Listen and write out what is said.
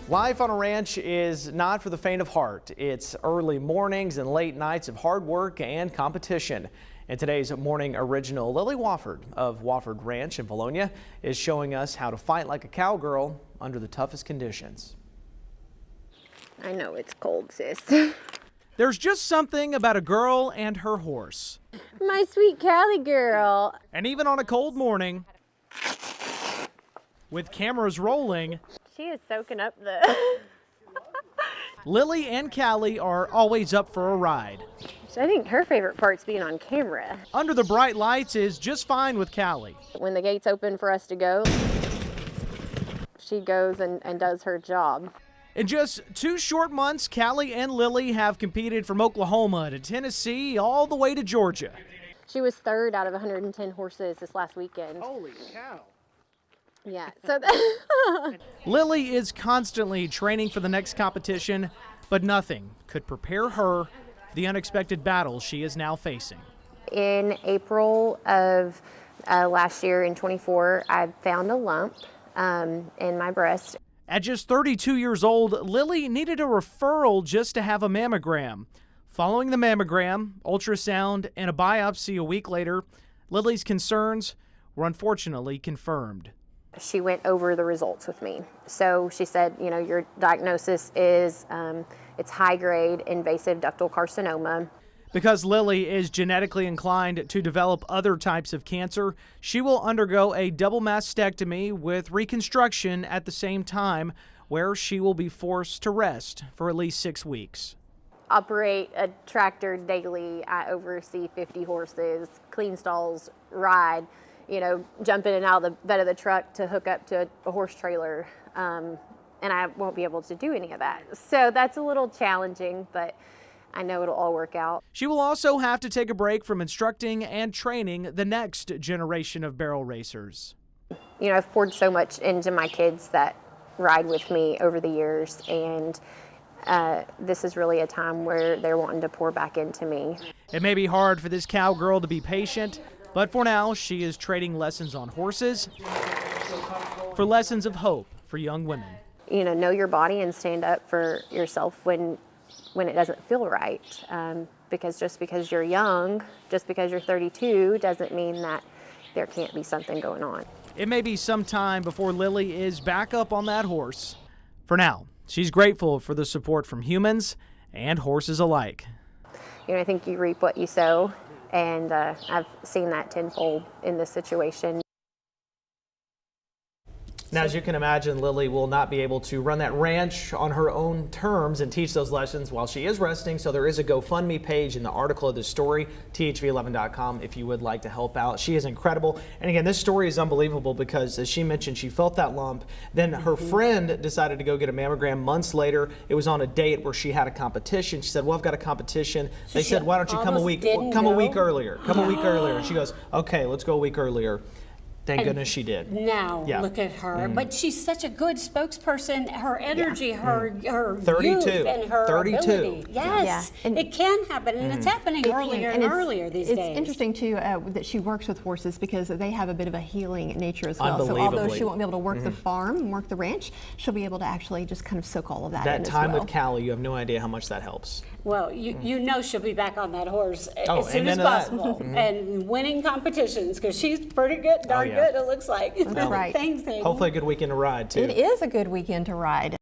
Life on a ranch is not for the faint of heart. It's early mornings and late nights of hard work and competition. In today's morning original, Lily Wofford of Wofford Ranch in Vilonia is showing us how to fight like a cowgirl under the toughest conditions. I know it's cold, sis. There's just something about a girl and her horse. My sweet Callie girl. And even on a cold morning, with cameras rolling, She is soaking up the... Lily and Callie are always up for a ride. I think her favorite part's being on camera. Under the bright lights is just fine with Callie. When the gates open for us to go, she goes and does her job. In just 2 short months, Callie and Lily have competed from Oklahoma to Tennessee all the way to Georgia. She was third out of 110 horses this last weekend. Holy cow. Yeah, so Lily is constantly training for the next competition, but nothing could prepare her for the unexpected battles she is now facing. in April of last year in 24, I found a lump in my breast. At just 32 years old, Lily needed a referral just to have a mammogram. Following the mammogram, ultrasound, and a biopsy a week later, Lily's concerns were unfortunately confirmed. She went over the results with me. So she said, you know, your diagnosis is it's high-grade invasive ductal carcinoma. Because Lily is genetically inclined to develop other types of cancer, she will undergo a double mastectomy with reconstruction at the same time, where she will be forced to rest for at least 6 weeks. Operate a tractor daily. I oversee 50 horses, clean stalls, ride, you know, jump in and out of the bed of the truck to hook up to a horse trailer. And I won't be able to do any of that. So that's a little challenging, but I know it'll all work out. She will also have to take a break from instructing and training the next generation of barrel racers. You know, I've poured so much into my kids that ride with me over the years, and this is really a time where they're wanting to pour back into me. It may be hard for this cowgirl to be patient, but for now, she is trading lessons on horses for lessons of hope for young women. You know your body and stand up for yourself when it doesn't feel right. Because just because you're young, just because you're 32, doesn't mean that there can't be something going on. It may be some time before Lily is back up on that horse. For now, she's grateful for the support from humans and horses alike. You know, I think you reap what you sow, and I've seen that tenfold in this situation. Now, as you can imagine, Lily will not be able to run that ranch on her own terms and teach those lessons while she is resting. So there is a GoFundMe page in the article of this story, thv11.com, if you would like to help out. She is incredible. And again, this story is unbelievable because, as she mentioned, she felt that lump. Then her friend decided to go get a mammogram months later. It was on a date where she had a competition. She said, well, I've got a competition. They said, why don't you come a week earlier? Come a week earlier. And she goes, okay, let's go a week earlier. Thank goodness she did. Now, look at her. But she's such a good spokesperson. Her energy, her youth, and her 32. ability. Yes, it can happen, and it's happening earlier and earlier these days. It's interesting, too, that she works with horses because they have a bit of a healing nature as well. So although she won't be able to work the farm, work the ranch, she'll be able to actually just kind of soak all of that in as well. That time with Callie, you have no idea how much that helps. Well, you know she'll be back on that horse as soon as possible and winning competitions because she's pretty good, darn good, it looks like. That's right. Thanks, Hayden. Hopefully a good weekend to ride, too. It is a good weekend to ride.